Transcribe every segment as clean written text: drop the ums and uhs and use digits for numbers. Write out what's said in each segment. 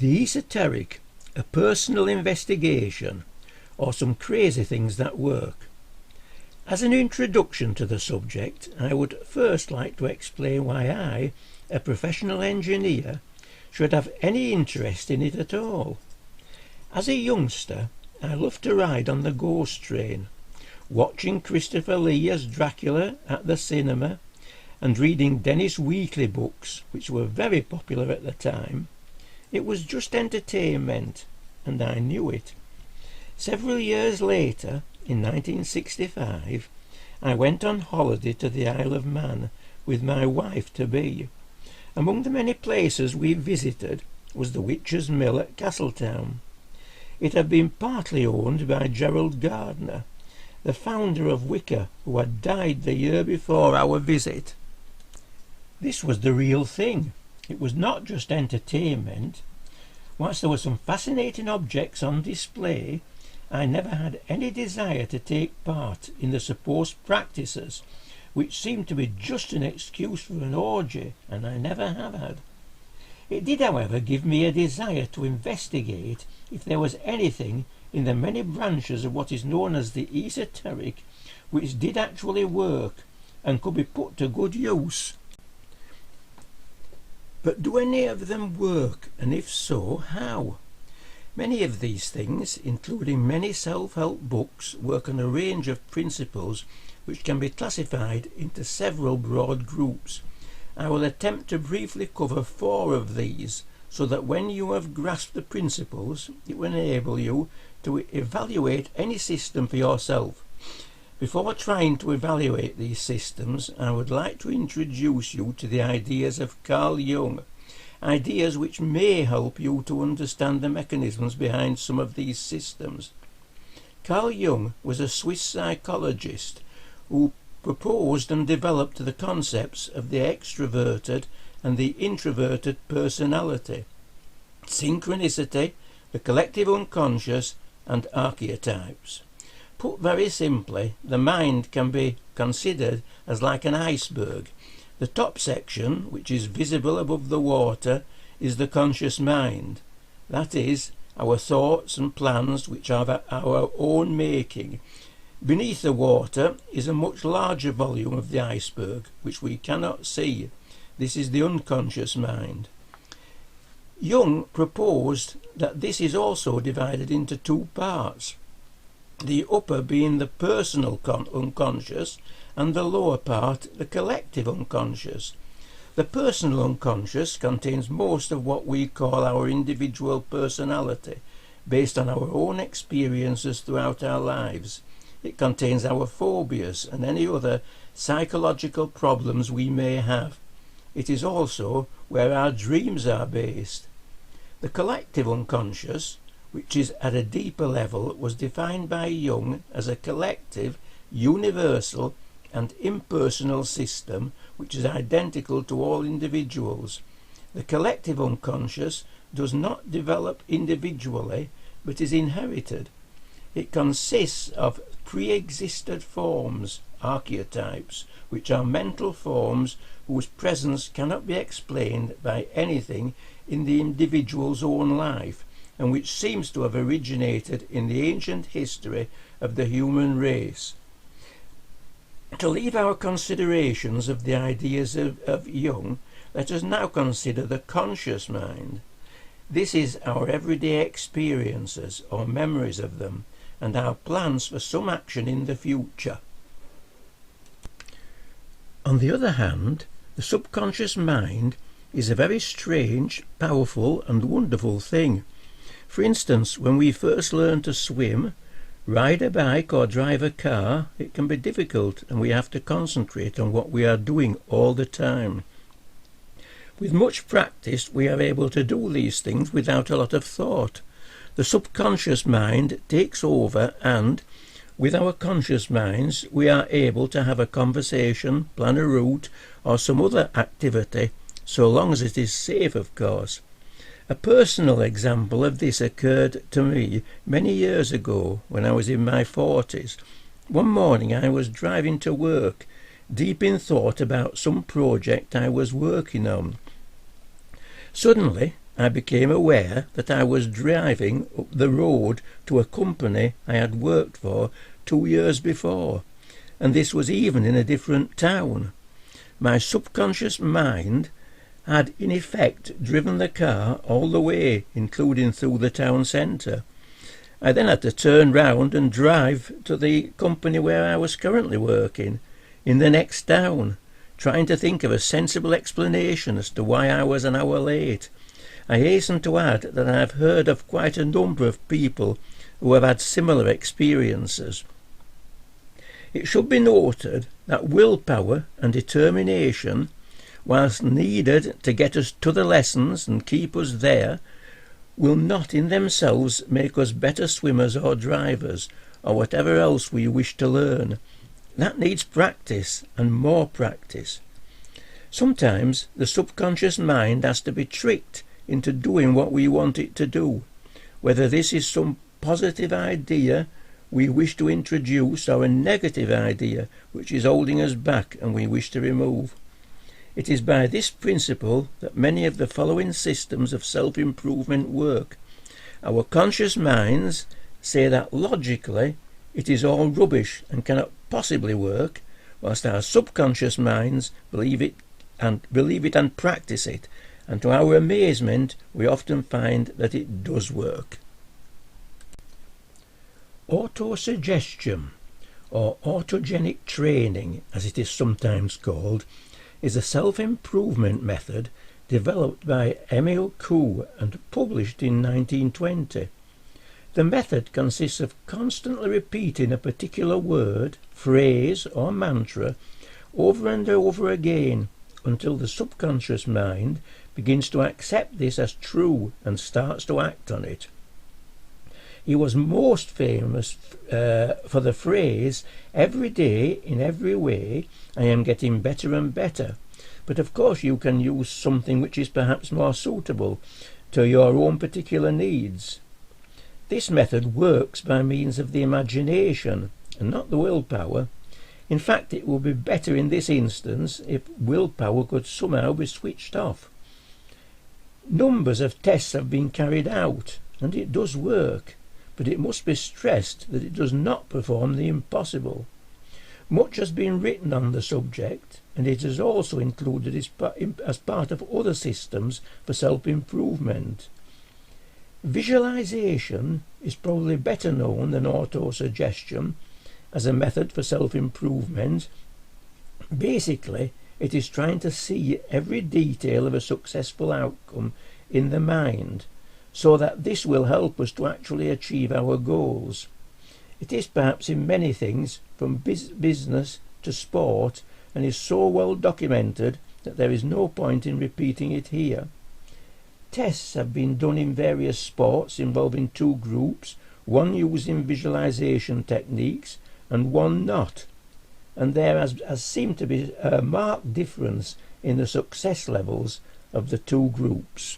The esoteric, a personal investigation, or some crazy things that work. As an introduction to the subject, I would first like to explain why I, a professional engineer, should have any interest in it at all. As a youngster, I loved to ride on the ghost train, watching Christopher Lee as Dracula at the cinema, and reading Dennis Weekly books, which were very popular at the time. It was just entertainment, and I knew it. Several years later, in 1965, I went on holiday to the Isle of Man with my wife-to-be. Among the many places we visited was the Witch's Mill at Castletown. It had been partly owned by Gerald Gardner, the founder of Wicca, who had died the year before our visit. This was the real thing. It was not just entertainment. Whilst there were some fascinating objects on display, I never had any desire to take part in the supposed practices, which seemed to be just an excuse for an orgy, and I never have had. It did, however, give me a desire to investigate if there was anything in the many branches of what is known as the esoteric which did actually work and could be put to good use. But do any of them work, and if so, how? Many of these things, including many self-help books, work on a range of principles which can be classified into several broad groups. I will attempt to briefly cover 4 of these, so that when you have grasped the principles, it will enable you to evaluate any system for yourself. Before trying to evaluate these systems, I would like to introduce you to the ideas of Carl Jung, ideas which may help you to understand the mechanisms behind some of these systems. Carl Jung was a Swiss psychologist who proposed and developed the concepts of the extroverted and the introverted personality, synchronicity, the collective unconscious, and archetypes. Put very simply, the mind can be considered as like an iceberg. The top section, which is visible above the water, is the conscious mind. That is, our thoughts and plans which are of our own making. Beneath the water is a much larger volume of the iceberg, which we cannot see. This is the unconscious mind. Jung proposed that this is also divided into 2 parts, the upper being the personal unconscious, and the lower part the collective unconscious. The personal unconscious contains most of what we call our individual personality, based on our own experiences throughout our lives. It contains our phobias and any other psychological problems we may have. It is also where our dreams are based. The collective unconscious, which is at a deeper level, was defined by Jung as a collective, universal and impersonal system which is identical to all individuals. The collective unconscious does not develop individually but is inherited. It consists of pre-existed forms, archetypes, which are mental forms whose presence cannot be explained by anything in the individual's own life, and which seems to have originated in the ancient history of the human race. To leave our considerations of the ideas of Jung, let us now consider the conscious mind. This is our everyday experiences or memories of them, and our plans for some action in the future. On the other hand, the subconscious mind is a very strange, powerful and wonderful thing. For instance, when we first learn to swim, ride a bike or drive a car, it can be difficult and we have to concentrate on what we are doing all the time. With much practice we are able to do these things without a lot of thought. The subconscious mind takes over and, with our conscious minds, we are able to have a conversation, plan a route or some other activity, so long as it is safe, of course. A personal example of this occurred to me many years ago when I was in my 40s. One morning I was driving to work, deep in thought about some project I was working on. Suddenly I became aware that I was driving up the road to a company I had worked for 2 years before, and this was even in a different town. My subconscious mind had in effect driven the car all the way, including through the town centre. I then had to turn round and drive to the company where I was currently working, in the next town, trying to think of a sensible explanation as to why I was an hour late. I hasten to add that I have heard of quite a number of people who have had similar experiences. It should be noted that willpower and determination, whilst needed to get us to the lessons and keep us there, will not in themselves make us better swimmers or drivers or whatever else we wish to learn. That needs practice and more practice. Sometimes the subconscious mind has to be tricked into doing what we want it to do, whether this is some positive idea we wish to introduce or a negative idea which is holding us back and we wish to remove. It is by this principle that many of the following systems of self-improvement work. Our conscious minds say that logically it is all rubbish and cannot possibly work, whilst our subconscious minds believe it and practice it, and to our amazement we often find that it does work. Autosuggestion, or autogenic training as it is sometimes called, is a self-improvement method developed by Emile Coue and published in 1920. The method consists of constantly repeating a particular word, phrase or mantra over and over again until the subconscious mind begins to accept this as true and starts to act on it. He was most famous for the phrase, "Every day, in every way, I am getting better and better." But of course you can use something which is perhaps more suitable to your own particular needs. This method works by means of the imagination and not the willpower. In fact, it would be better in this instance if willpower could somehow be switched off. Numbers of tests have been carried out, and it does work, but it must be stressed that it does not perform the impossible. Much has been written on the subject, and it is also included as part of other systems for self-improvement. Visualization is probably better known than autosuggestion as a method for self-improvement. Basically, it is trying to see every detail of a successful outcome in the mind, so that this will help us to actually achieve our goals. It is perhaps in many things, from business to sport, and is so well documented that there is no point in repeating it here. Tests have been done in various sports involving two groups, one using visualization techniques and one not, and there has seemed to be a marked difference in the success levels of the two groups.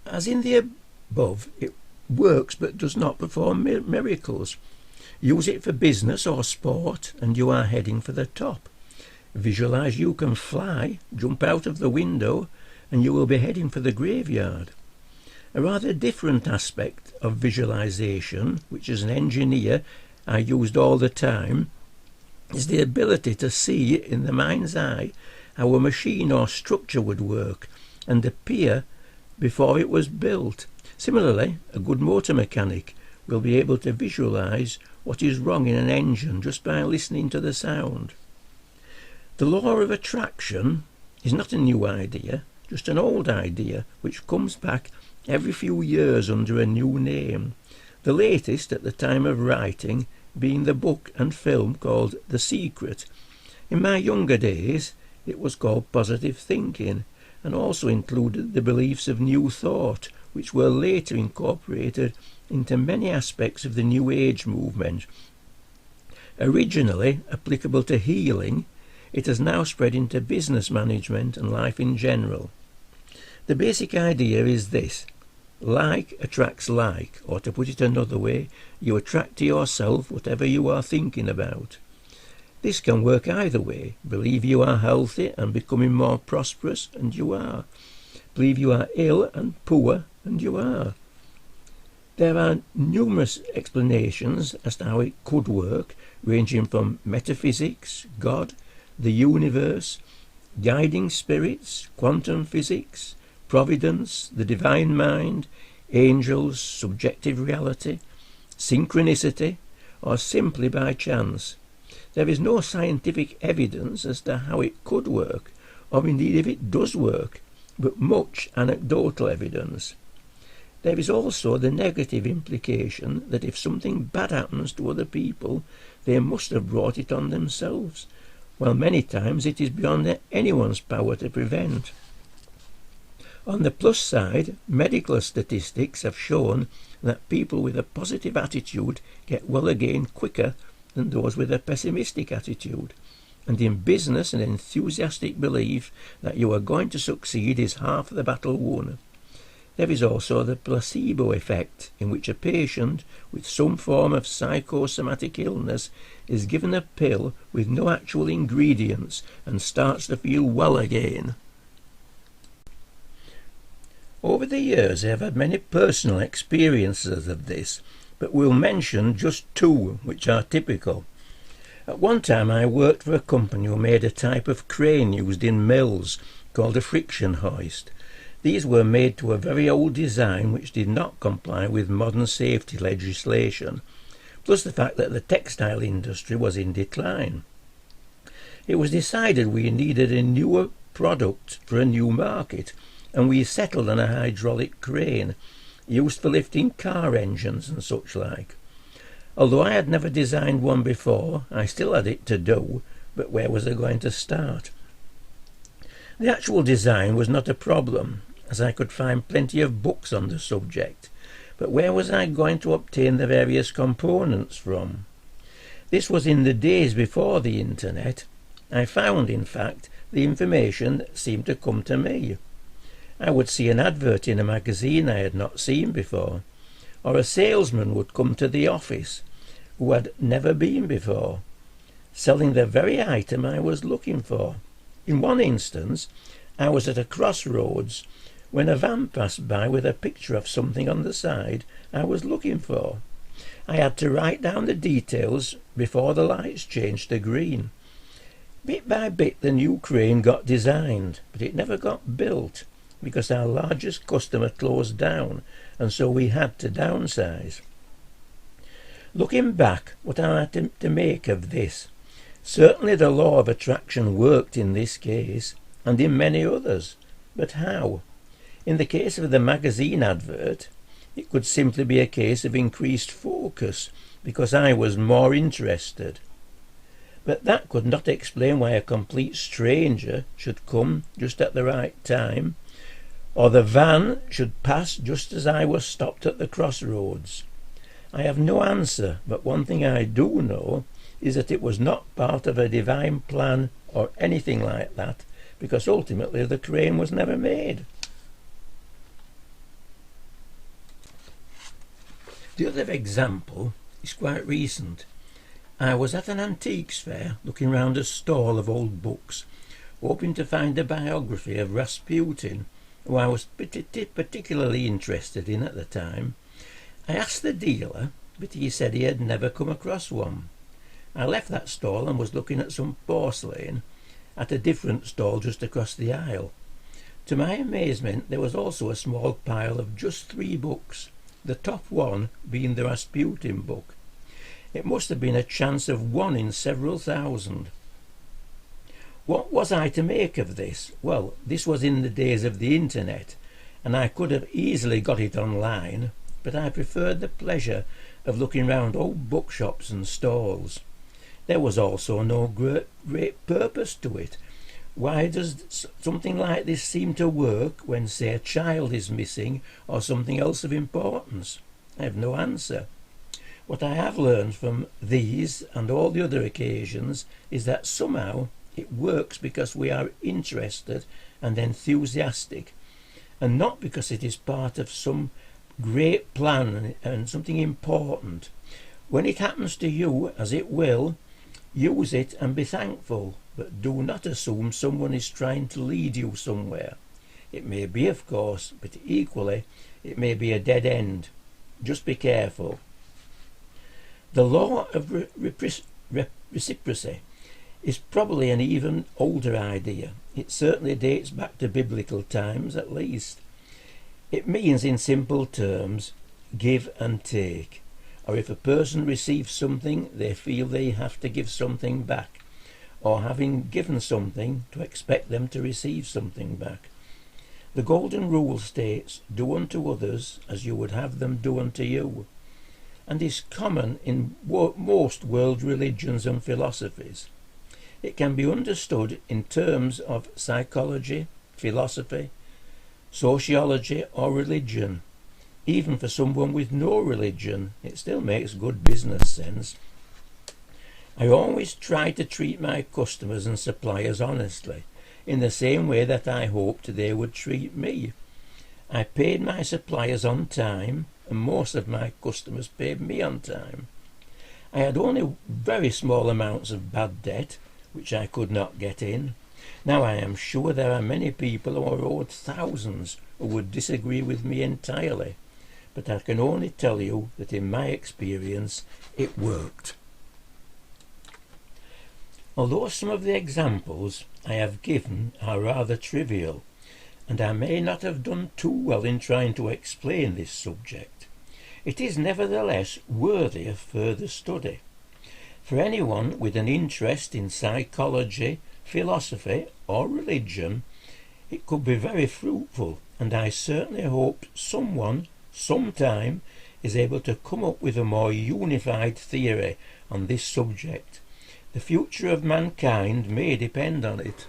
As in the above, it works but does not perform miracles. Use it for business or sport and you are heading for the top. Visualize you can fly, jump out of the window, and you will be heading for the graveyard. A rather different aspect of visualization, which as an engineer I used all the time, is the ability to see in the mind's eye how a machine or structure would work and appear before it was built. Similarly, a good motor mechanic will be able to visualize what is wrong in an engine just by listening to the sound. The law of attraction is not a new idea, just an old idea which comes back every few years under a new name, the latest at the time of writing being the book and film called The Secret. In my younger days it was called positive thinking and also included the beliefs of New Thought, which were later incorporated into many aspects of the New Age movement. Originally applicable to healing, it has now spread into business management and life in general. The basic idea is this: like attracts like, or to put it another way, you attract to yourself whatever you are thinking about. This can work either way. Believe you are healthy and becoming more prosperous, and you are. believe you are ill and poor, and you are. There are numerous explanations as to how it could work, ranging from metaphysics, God, the universe, guiding spirits, quantum physics, providence, the divine mind, angels, subjective reality, synchronicity, or simply by chance. There is no scientific evidence as to how it could work, or indeed if it does work, but much anecdotal evidence. There is also the negative implication that if something bad happens to other people, they must have brought it on themselves, while many times it is beyond anyone's power to prevent. On the plus side, medical statistics have shown that people with a positive attitude get well again quicker than those with a pessimistic attitude, and in business an enthusiastic belief that you are going to succeed is half the battle won. There is also the placebo effect, in which a patient with some form of psychosomatic illness is given a pill with no actual ingredients and starts to feel well again. Over the years I have had many personal experiences of this, but we'll mention just two which are typical. At one time I worked for a company who made a type of crane used in mills called a friction hoist. These were made to a very old design which did not comply with modern safety legislation, plus the fact that the textile industry was in decline. It was decided we needed a newer product for a new market, and we settled on a hydraulic crane used for lifting car engines and such like. Although I had never designed one before, I still had it to do, but where was I going to start? The actual design was not a problem, as I could find plenty of books on the subject, but where was I going to obtain the various components from? This was in the days before the internet. I found, in fact, the information seemed to come to me. I would see an advert in a magazine I had not seen before, or a salesman would come to the office who had never been before, selling the very item I was looking for. In one instance, I was at a crossroads when a van passed by with a picture of something on the side I was looking for. I had to write down the details before the lights changed to green. Bit by bit the new crane got designed, but it never got built, because our largest customer closed down, and so we had to downsize. Looking back, what am I to make of this? Certainly the law of attraction worked in this case, and in many others. But how? In the case of the magazine advert, it could simply be a case of increased focus, because I was more interested. But that could not explain why a complete stranger should come just at the right time, or the van should pass just as I was stopped at the crossroads. I have no answer, but one thing I do know is that it was not part of a divine plan or anything like that, because ultimately the crane was never made. The other example is quite recent. I was at an antiques fair looking round a stall of old books, hoping to find a biography of Rasputin, who I was particularly interested in at the time. I asked the dealer, but he said he had never come across one. I left that stall and was looking at some porcelain at a different stall just across the aisle. To my amazement, there was also a small pile of just 3 books, the top one being the Rasputin book. It must have been a chance of 1 in several thousand. What was I to make of this? Well, this was in the days of the internet, and I could have easily got it online, but I preferred the pleasure of looking round old bookshops and stalls. There was also no great purpose to it. Why does something like this seem to work when, say, a child is missing or something else of importance? I have no answer. What I have learned from these and all the other occasions is that somehow it works because we are interested and enthusiastic, and not because it is part of some great plan and something important. When it happens to you, as it will, use it and be thankful, but do not assume someone is trying to lead you somewhere. It may be, of course, but equally it may be a dead end. Just be careful. The law of reciprocity is probably an even older idea. It certainly dates back to biblical times at least. It means, in simple terms, give and take. Or if a person receives something, they feel they have to give something back, or having given something, to expect them to receive something back. The golden rule states, do unto others as you would have them do unto you, and is common in most world religions and philosophies. It can be understood in terms of psychology, philosophy, sociology or religion. Even for someone with no religion, it still makes good business sense. I always try to treat my customers and suppliers honestly, in the same way that I hoped they would treat me. I paid my suppliers on time, and most of my customers paid me on time. I had only very small amounts of bad debt, which I could not get in. Now I am sure there are many people who are owed thousands who would disagree with me entirely, but I can only tell you that in my experience it worked. Although some of the examples I have given are rather trivial, and I may not have done too well in trying to explain this subject, it is nevertheless worthy of further study. For anyone with an interest in psychology, philosophy or religion, it could be very fruitful, and I certainly hope someone, sometime, is able to come up with a more unified theory on this subject. The future of mankind may depend on it.